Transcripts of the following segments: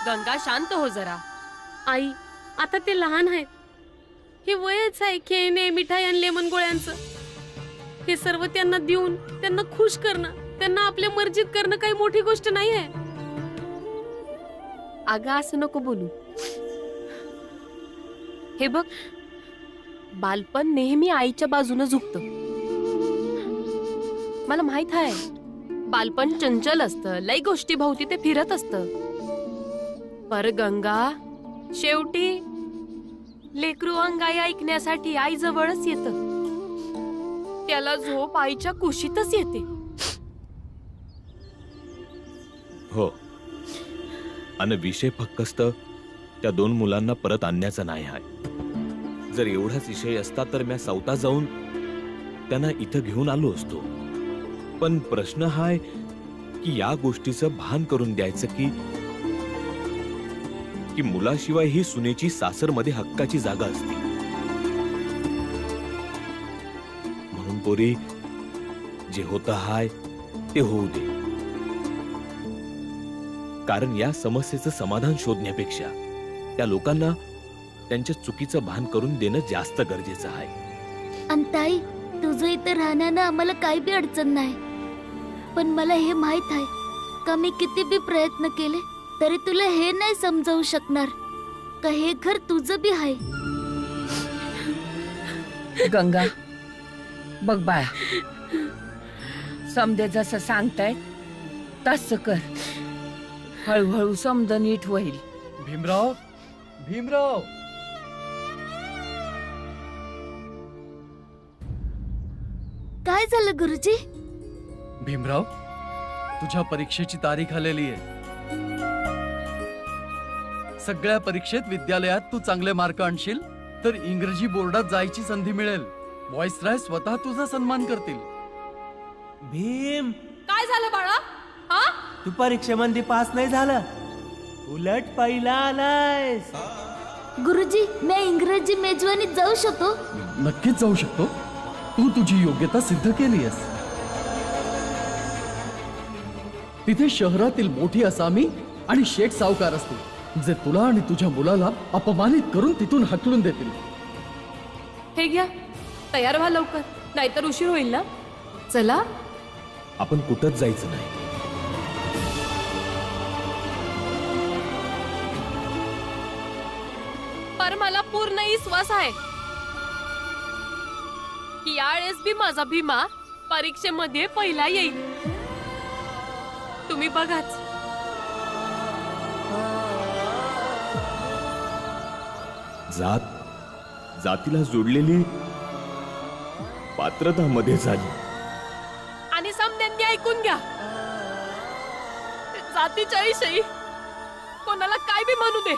गंगा शांत हो जरा. आई आता ते लहान आहेत. हे वयच आहे खेळणे, मिठाई आणि लेमन गोळ्यांचं. हे सर्व त्यांना देऊन त्यांना खुश करणं, त्यांना आपल्या मर्जीत करणं काही मोठी गोष्ट नाही आहे. अगं असं नको बोलू. हे बघ, बालपण नेहमी आईच्या बाजूने झुकतं. मला माहित आहे, बालपण चंचल असतं, लई गोष्टी भोवती ते फिरत असतं. पर गंगा, शेवटी लेकरू अंगाई ऐकण्यासाठी आई जवळच येतं. त्याला झोप आईच्या कुशीतच येते. हो, आणि विषय फक्त त्या 2 मुलांना परत आणण्याचा नाही आहे. जर एवढाच विषय असता तर मी स्वतः जाऊन त्यांना इथं घेऊन आलो असतो. पण प्रश्न हा आहे की या गोष्टीचं भान करून द्यायचं की मुलाशिवाय ही सुनेची सासरमध्ये हक्काची जागा असते. म्हणून पोरी, जे होतं हाय ते होऊ दे. कारण या समस्येचं समाधान शोधण्यापेक्षा त्या लोकांना त्यांच्या चुकीचं भान करून देणं जास्त गरजेचं आहे. अंताई, तुझं इथं राहण्यानं आम्हाला काही बी अडचण नाही. पण मला हे माहित आहे का मी किती बी प्रयत्न केले तरी तुला हे नाही समजावू शकणार का हे घर तुझं बी आहे. गंगा, बघ बाळा, समदे जसं सांगताय तसं कर. हळूहळू समज नीट होईल. भीमराव, भीमराव, काय झालं गुरुजी? भीमराव, तुझ्या परीक्षेची तारीख आलेली आहे. सगळ्या परीक्षेत विद्यालयात तू चांगले मार्क आणशील तर इंग्रजी बोर्डात जायची संधी मिळेल. व्हॉइसराय स्वतः तुझा सन्मान करतील. भीम, काय झालं बाळा? हा, तू परीक्षेमध्ये पास नाही झाला, उलट पहिला आलायस. गुरुजी, मी इंग्रजी मेजवानीत जाऊ शकतो? नक्कीच जाऊ शकतो. तू तुझी योग्यता सिद्ध केली आहेस. तिथे शहरातील मोठी असामी आणि शेठ सावकार असतील जे तुला आणि तुझ्या मुलाला अपमानित करून तिथून हकलून देतील. हे घ्या, तयार व्हा लवकर, नाहीतर उशीर होईल ना. चला. आपण कुठंच जायचं नाही. पर मला पूर्ण विश्वास आहे की यावेळेस बी माझा भीमा परीक्षेमध्ये पहिला येईल. तुम्ही बघाच. जातीला जोडलेली पात्रता मध्ये झाली. आणि समद्यांनी ऐकून घ्या, जातीच्या विषयी कोणाला काय बी म्हणू दे,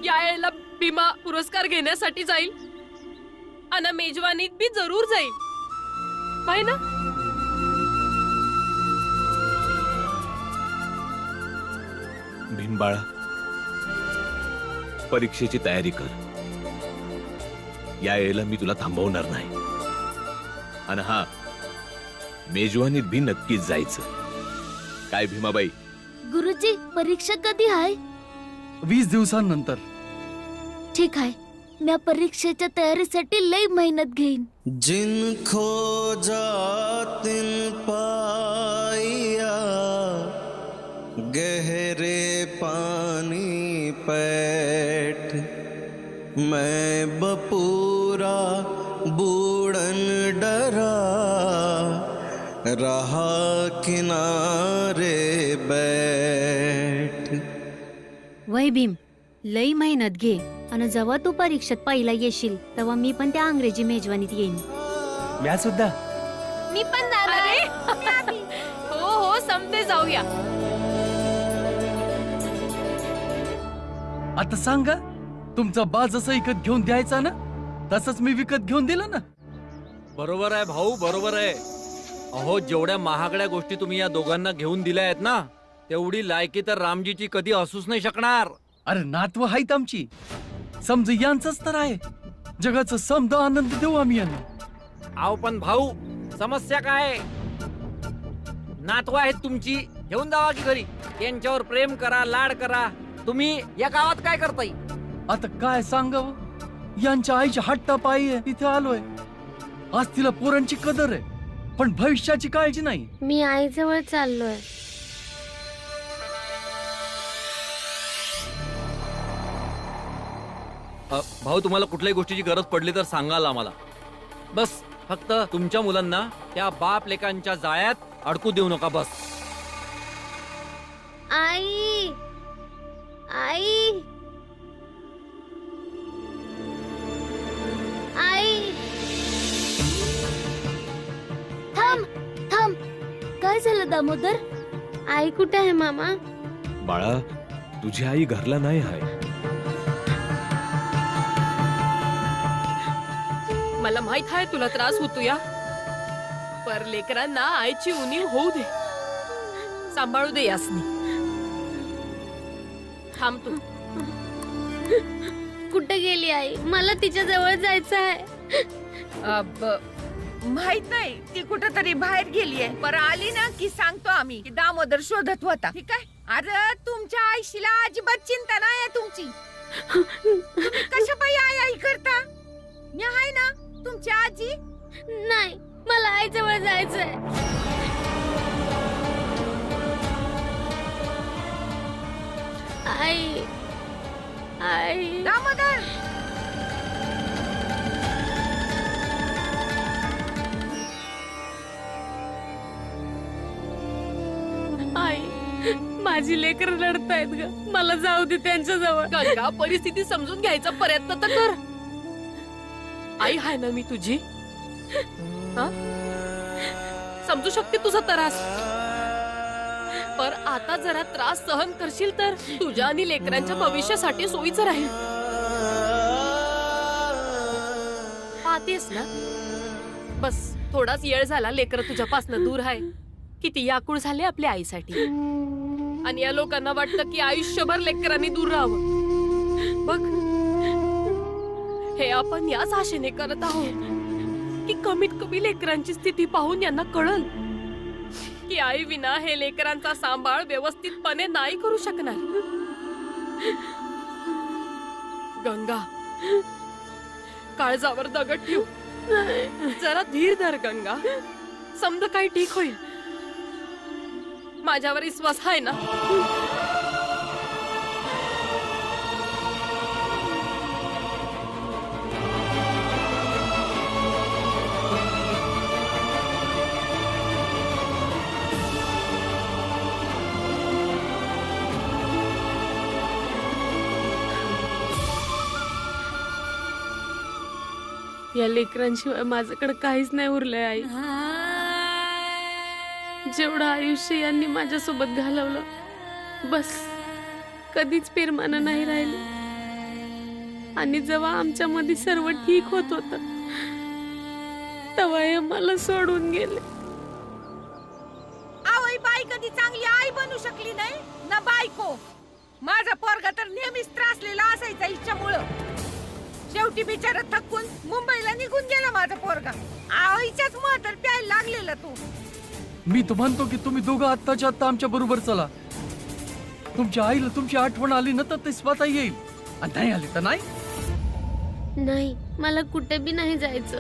यावेळेला भीमा पुरस्कार घेण्यासाठी जाईल आणि मेजवानीत बी जरूर जाईल. आहे ना? भीमबाळा, परीक्षेची तयारी कर. या वेळेला मी तुला थांबवणार नाही. आणि हा, मेजवानीत भी नक्कीच जायचं. काय भीमाबाई? गुरुजी, परीक्षा कधी आहे? 20 दिवसांनंतर. ठीक आहे, मी परीक्षेच्या तयारीसाठी लई मेहनत घेईन. जिनको जातिन पाइया गहरे पानी पैठ मैं बपूरा बूढ़न डरा रहा किनारे बैठ. वय भीम, लई मेहनत घे आणि जेव्हा तू परीक्षेत पहिला येशील तेव्हा मी पण त्या अंग्रेजी मेजवानीत येईन. म्या सुद्धा. मी पण जाणार आहे. हो हो, समजे जाऊया. आता सांगा, तुमचा बा जसं विकत घेऊन द्यायचा ना तसंच मी विकत घेऊन दिलं ना. बरोबर आहे भाऊ, बरोबर आहे. अहो, जेवढ्या महागड्या गोष्टी तुम्ही या दोघांना घेऊन दिल्या आहेत ना, तेवढी लायकी तर रामजीची कधी असूच नाही शकणार. अरे नातवं आहेत आमची, समज यांचंच तर आहे. जगाचं समद आनंद देऊ आम्ही यांना. आव पण भाऊ, समस्या काय? नातू आहेत तुमची, घेऊन जावा की घरी. त्यांच्यावर प्रेम करा, लाड करा. तुम्ही या गावात काय करताय? आता काय सांगावं, यांच्या आईच्या हट्टापायी आहे इथे आलोय. आज तिला पोरांची कदर आहे, पण भविष्याची काळजी नाही. मी आईजवळ चाललोय. भाऊ, तुम्हाला कुठल्याही गोष्टीची गरज पडली तर सांगाल आम्हाला. बस फक्त तुमच्या मुलांना त्या बाप लेकांच्या जाळ्यात अडकू देऊ नका, बस. आई आई आई थांब थांब, काय झालं दामोदर? आई कुठे आहे मामा? बाळा, तुझी आई घरला नाही आहे. मला माहित आहे तुला त्रास होतो या, पर लेकरांना आईची उणीव होऊ दे, सांभाळू दे यासनी. थांब तू. कुठे गेली आई? मला तिच्या जवळ जायचं आहे. माहित नाही, ती कुठेतरी बाहेर गेलीये. पर आली ना की सांगतो आम्ही की दामोदर शोधत होता. ठीक आहे? अरे तुमच्या आईशीला अजिबात चिंता नाही आहे तुमची. कशा पायी आई आई करता? मी आहे ना तुमची आजी. नाही, मला आईजवळ जायचंय. आई आई दामोदर, आई, माझी लेकर रडतायत ग. मला जाऊ दे त्यांच्या जवळ. गंगा, परिस्थिती समजून घ्यायचा प्रयत्न तर कर. आई आहे ना मी तुझी. हा? समजू शकते तुझा त्रास, पर आता जरा त्रास सहन करशील तर तुझ्या आणि लेकरांच्या भविष्यासाठी सोयीचं राहील. पाहतेस ना, बस थोडाच वेळ झाला लेकर तुझ्यापासून दूर आहे, किती याकूळ झाले आपल्या आईसाठी. आणि या लोकांना वाटतं की आयुष्यभर लेकरांनी दूर राहावं. बघ, हे आपण याच आशेने करत आहोत की कमीत कमी लेकरांची स्थिती पाहून यांना कळल की आई विना हे लेकरांचा सांभाळ व्यवस्थितपणे नाही करू शकणार. गंगा, काळजावर दगड ठेव, जरा धीर धर गंगा. समजा काही ठीक होईल. माझ्यावर विश्वास आहे ना? या लेकरांशिवाय माझ्याकडे काहीच नाही उरलंय आई. जेवढं आयुष्य यांनी माझ्यासोबत घालवलं, बस कधीच पेरमानं नाही राहिलं. आणि जेव्हा आमच्या मध्ये सर्व ठीक होत होत, तेव्हा हे मला सोडून गेले. आवई बाई कधी चांगली आई बनू शकली नाही ना बायको. माझा पोरगा तर नेहमीच त्रासलेला असायचा इच्छामुळं. शेवटी बिचारा थकून मुंबईला निघून गेला माझा पोरगा. आईच्याच मुळे तर प्यायला लागलेला तू. मी तर म्हणतो की तुम्ही दोघं आत्ताच्या आत्ता आमच्या बरोबर चला. तुमच्या आईला तुमची आठवण आली ना तर ते स्वतः येईल, आणि नाही आली तर नाही. नाही, मला कुठे बी नाही जायचं.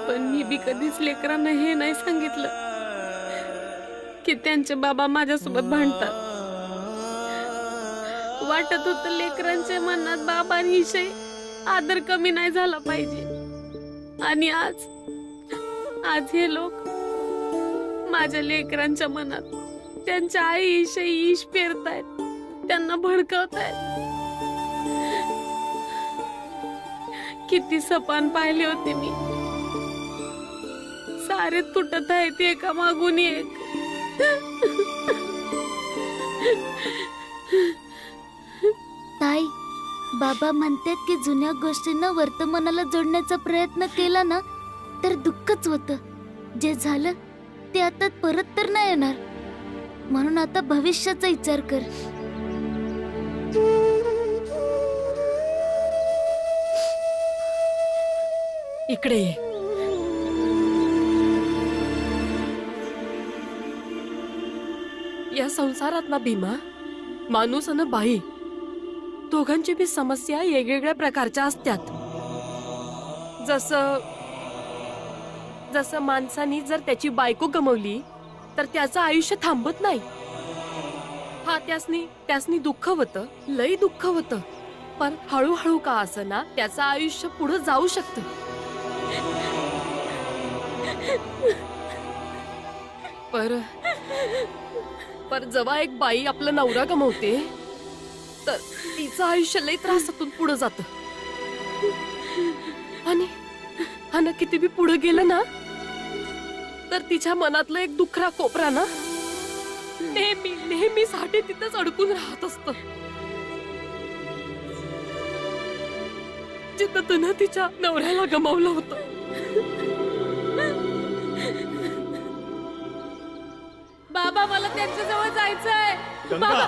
पण मी बी कधीच लेकरांना हे नाही सांगितलं की त्यांचे बाबा माझ्यासोबत भांडतात. वाटत होतं लेकरांच्या मनात बाबांविषयी आदर कमी नाही झाला पाहिजे. आणि आज हे लोक माझ्या लेकरांच्या मनात त्यांच्या आईविषयी ईश पेरतायत, त्यांना भडकवतायत. किती सपान पाहिले होते मी, सारे तुटत आहेत एका मागून एक. ताई, बाबा म्हणतात की जुन्या गोष्टींना वर्तमानाला जोडण्याचा प्रयत्न केला ना तर दुःखच होतं. जे झालं ते आता परत तर नाही येणार, म्हणून आता भविष्याचा विचार कर. इकडे ये. या संसारात ना भीमा, माणूस आणि बाई दोघांची बी समस्या वेगवेगळ्या प्रकारच्या असतात. जसं माणसानी जर त्याची बायको गमावली तर त्याचं आयुष्य थांबत नाही. हा त्यासनी दुःख होतं, लई दुःख होतं, पण हळूहळू का असना त्याचं आयुष्य पुढे जाऊ शकतं. पर जेव्हा एक बाई आपला नवरा गमावते तर तिचं आयुष्य लई त्रासातून पुढे जात. आणि किती बी पुढे गेलं ना तर तिच्या मनातलं एक दुखरा कोपरा ना नेहमी साठी तिथंच अडकून राहत असत. जिथं तिनं तिच्या नवऱ्याला गमावलं होतं. बाबा मला त्यांच्या जवळ जायचंय. गंगा,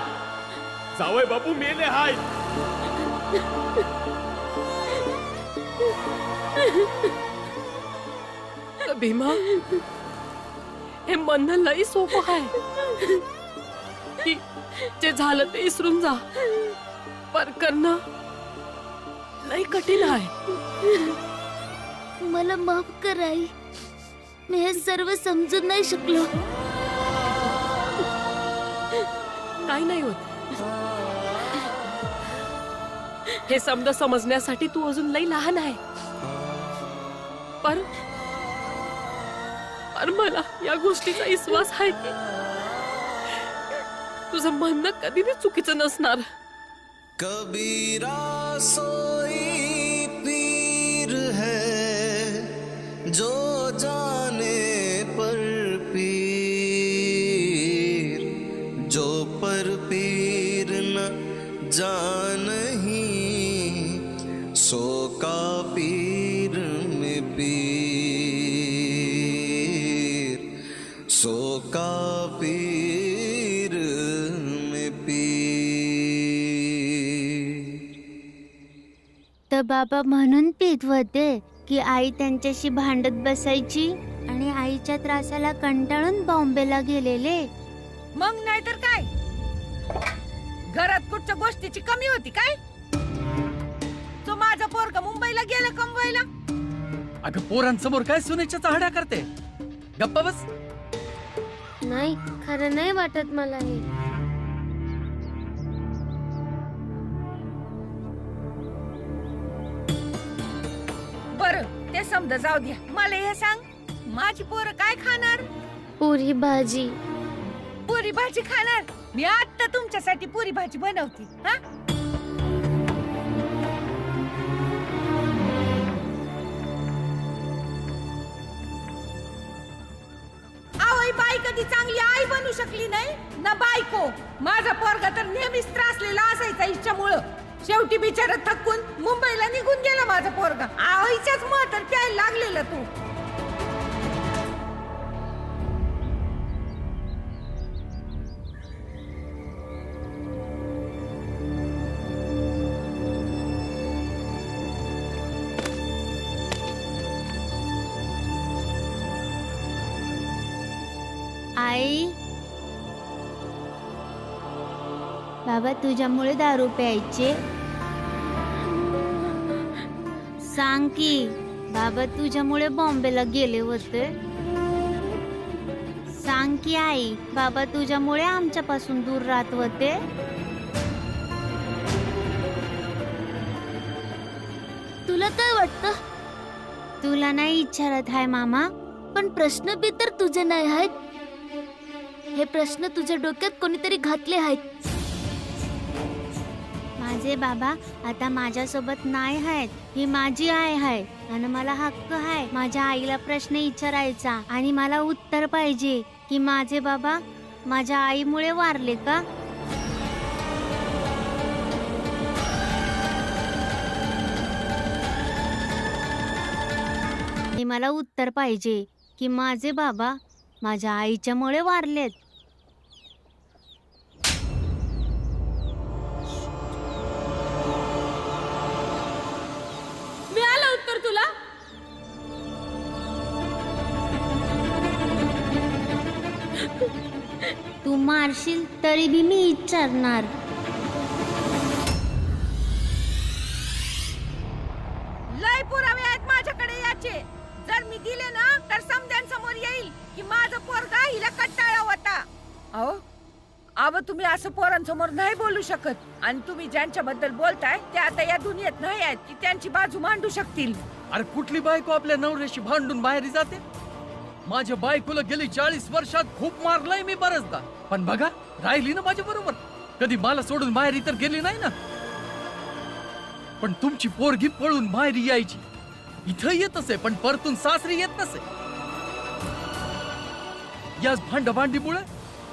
जावई बापू मेले हाय. भीमा, हे म्हणणं लई सोपं आहे की जे झालं ते विसरून जा, पर करणं लई कठीण आहे. मला माफ कर आई. मी हे सर्व समजून नाही शकलो. काही नाही होत. हे समज समजण्यासाठी तू अजून लई लहान आहे. पण मला या गोष्टीचा विश्वास आहे की तुझं म्हणणं कधी बी चुकीचं नसणार. कबीरा सोई पीर है जो जाने पर पीर, जो पर पीर न जानही सो का पीर में पीर, सो का पीर में पीर. तर बाबा म्हणून पीत होते की आई त्यांच्याशी भांडत बसायची आणि आईच्या त्रासाला कंटाळून बॉम्बेला गेलेले. मग नाहीतर काय, घरात कुठच्या गोष्टीची कमी होती काय? तो माझा पोरगा मुंबईला गेला कमवायला. अगं पोरांसमोर काय सुनेच्या चाहड्या करते? गप्पा बस. नाही, खरं नाही वाटत मला हे. बरं ते समजा जाऊ द्या. मला हे सांग, माझी पोरं काय खाणार? पुरी भाजी. पुरी भाजी खाणार? मी आता तुमच्यासाठी पुरी भाजी बनवते. हा, आवई बाई कधी चांगली आई बनू शकली नाही ना बायको. माझा पोरगा तर नेहमीच त्रासलेला असायचा इच्छामुळं. शेवटी बिचारा थकून मुंबईला निघून गेला माझा पोरगा. आईच्याच म्हातार प्यायला लागलेला तू. आई, बाबा तुझ्यामुळे दारू प्यायचे. सांग की बाबा तुझ्यामुळे बॉम्बेला गेले होते. सांग की आई, बाबा तुझ्यामुळे आमच्यापासून दूर राहत होते. तुला काय वाटतं? तुला नाही विचारत आहे मामा. पण प्रश्न बी तर तुझे नाही आहेत. हे प्रश्न तुझ्या डोक्यात कोणीतरी घातले आहेत. माझे बाबा आता माझ्यासोबत नाही आहेत. ही माझी आई आहे आणि मला हक्क आहे माझ्या आईला प्रश्न विचारायचा आणि मला उत्तर पाहिजे की माझे बाबा माझ्या आईमुळे वारले का? आणि मला उत्तर पाहिजे की माझे बाबा माझ्या आईच्यामुळे वारलेत. मिळालं उत्तर तुला? मारशील तरी बी मी विचारणार. लय पुरावे आहेत माझ्याकडे याचे. जर मी दिले ना तर समजांसमोर येईल की माझं पोरगा हिला कट्टाळा होता. अहो तुम्ही असं पोरांसमोर नाही बोलू शकत. आणि तुम्ही ज्यांच्याबद्दल बोलताय ते आता या दुनियेत नाही आहेत की त्यांची बाजू मांडू शकतील. अरे कुठली बायको आपल्या नवऱ्याशी भांडून बाहेर जाते? माझ्या बायकोला गेली 40 वर्षात खूप मारलंय मी बरंचदा, पण बघा राहिली ना माझ्या बरोबर. कधी मला सोडून माहेरी तर गेली नाही ना. पण तुमची पोरगी पळून माहेरी यायची, इथं येत असे पण परतून सासरी येत नसे. याच भांडाभांडीमुळे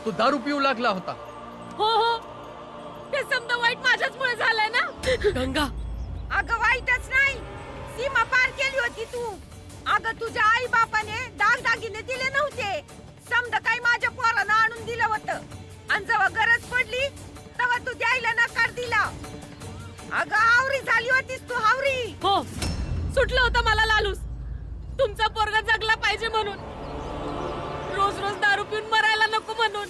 तो दारू पिऊ लागला होता. हो हो, हे समजा वाईट माझ्याचमुळे झालंय ना. गंगा, अगं वाईटच नाही, सीमा पार केली होती तू. अगं तुझ्या आई बापाने दागदागिने दिले नव्हते, समजा काही माझ्या पोरानं आणून दिलं होतं. आणि जेव्हा गरज पडली तेव्हा तू द्यायला नकार दिला. अगं हावरी झाली होतीस तू, हावरी. हो, सुटलं होतं मला लालूस. तुमचा पोरगा जगला पाहिजे म्हणून, रोज रोज दारू पिऊन मरायला नको म्हणून.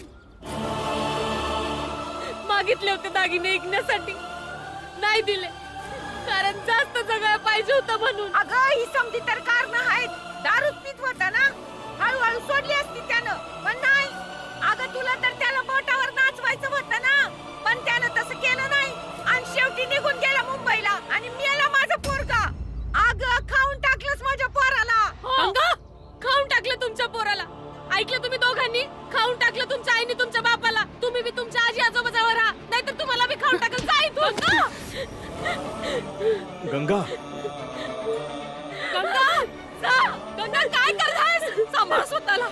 मागितले होते दागिने ऐकण्यासाठी, नाही दिले, कारण जास्त जगायला पाहिजे होतं म्हणून. अगं ही समधी तर कारण आहेत. दारूच पित होता ना, हळूहळू सोडली असती त्यानं, पण नाही. अगं तुला तर त्याला बोटावर नाचवायचं होतं ना, पण त्यानं तसं केलं नाही. आणि शेवटी निघून गेला मुंबईला आणि मेला माझा पोरगा. अगं खाऊन टाकलंस माझ्या पोराला. गंगा, खाऊन टाकलं तुमच्या पोराला. ऐकलं तुम्ही दोघांनी? खाऊन टाकलं तुमच्या आईने तुमच्या बापाला. तुम्ही बी तुमच्या आजी आजोबाजवळ राहा, नाहीतर तुम्हाला बी खाऊन टाकलं. जा इथून. गंगा, गंगा, जा. गंगा काय करतायस? सांभाळ स्वतःला.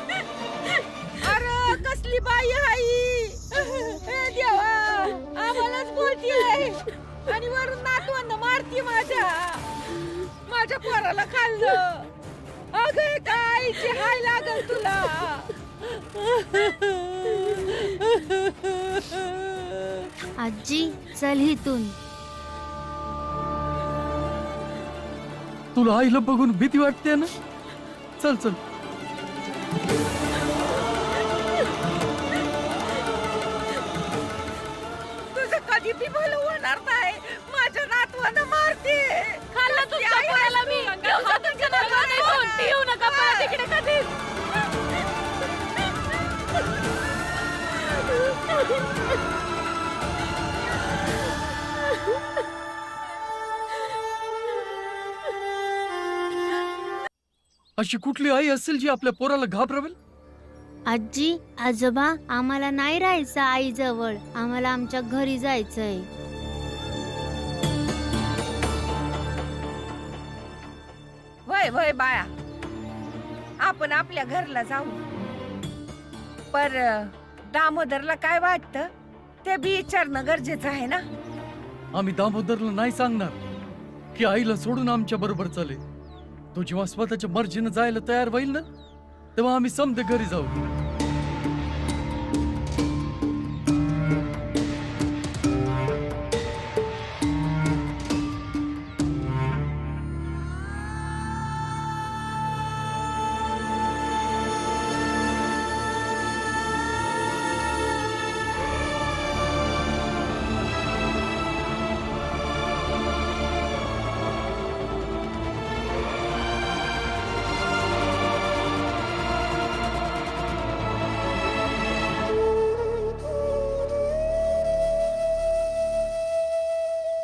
अरे कसली बाई आई, देवा आम्हालाच बोलतीये आणि वरून नातवांना मारती. माझ्या पोराला खाल्लं. अगं कायची हाय लागल तुला. आजी चल इथून. तुला आईला बघून भीती वाटते ना? चल चल. तुझं कधी बी भलं होणार नाही. माझ्या नातवानं मारते. खाल्लं तुमच्या पोराला मी. दिवसा तुमच्या नातवाला नाही बोलती. येऊ नका परत इकडे कधीच. अशी कुठली आई असेल जी आपल्या पोराला घाबरवेल? आजी आजोबा, आम्हाला नाही राहायचं आई जवळ, आम्हाला आमच्या घरी जायचंय. वय वय बाळा, आपण आपल्या घरला जाऊ. पर दामोदरला काय वाटतं ते बी विचारणं गरजेचं आहे ना. आम्ही दामोदरला नाही सांगणार की आईला सोडून आमच्या बरोबर चाले. तो जेव्हा स्वतःच्या मर्जीनं जायला तयार होईल ना, तेव्हा आम्ही समजे घरी जाऊ.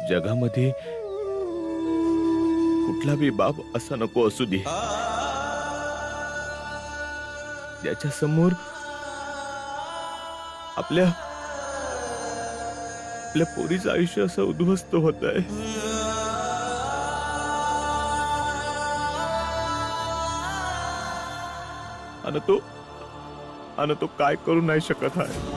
जगामध्ये कुठला बी बाप असा नको असू दे ज्याच्या समोर आपल्या पोरीचं आयुष्य असं उद्ध्वस्त होत आहे. आणि तो काय करू नाही शकत आहे.